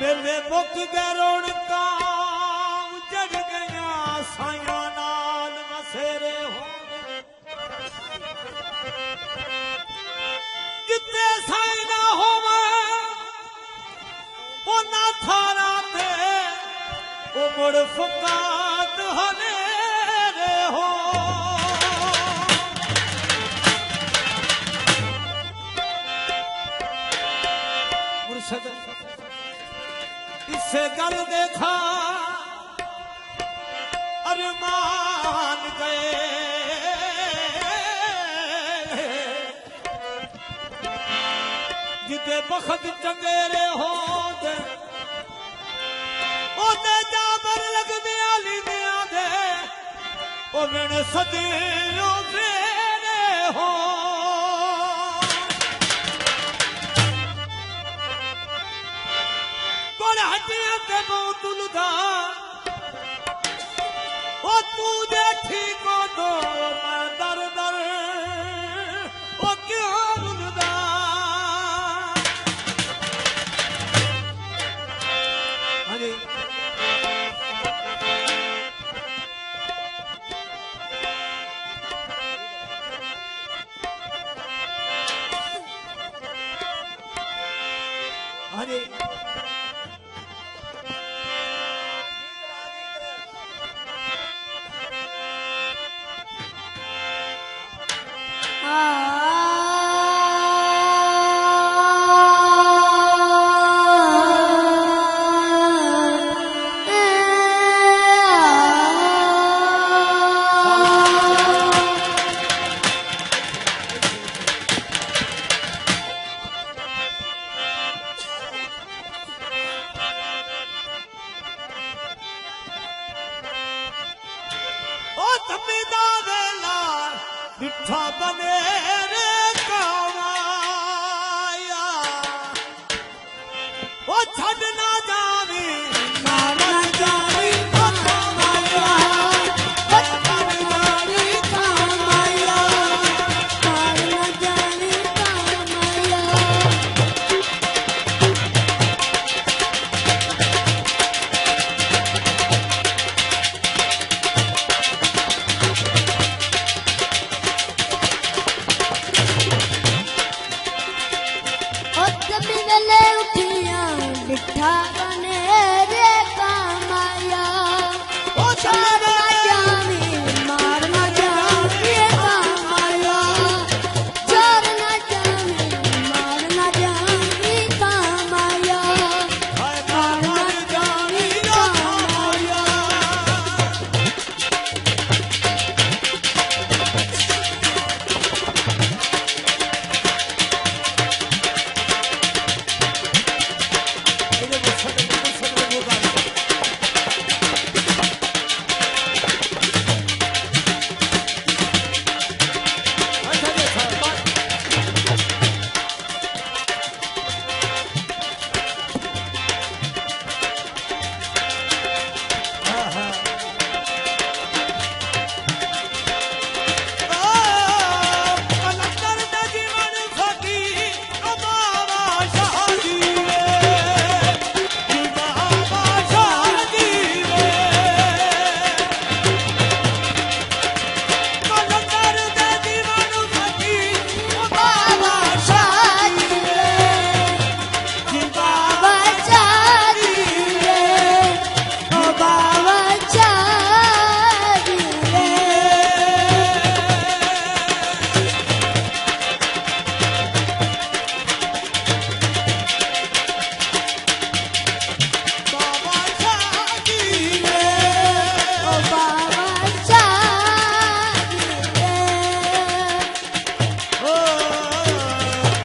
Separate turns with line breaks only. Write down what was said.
मेरे मुख गरोड़ का उजड़ गया साया नाल मसेरे हो जितने साई ना हो वो ना थारा थे वो मुड़ फुकात हने रे हो मुर्शद इससे गल देखा अरमान गए जिते बखत चंगेरे हो ओते जाबर लगने आली दिया दे ओ मेरे सदियों फेरे हो हटिया ते तुलदा ओ तू जे ठीक हो तो मैं दर दर ओ क्यों रुलदा हाँ जी हाँ जी बिठा बने रे कमाया वो छड़ ना जावी ना जावी कमाया वो छड़ जावी कमाया ना जावी कमाया
उठिया बिठा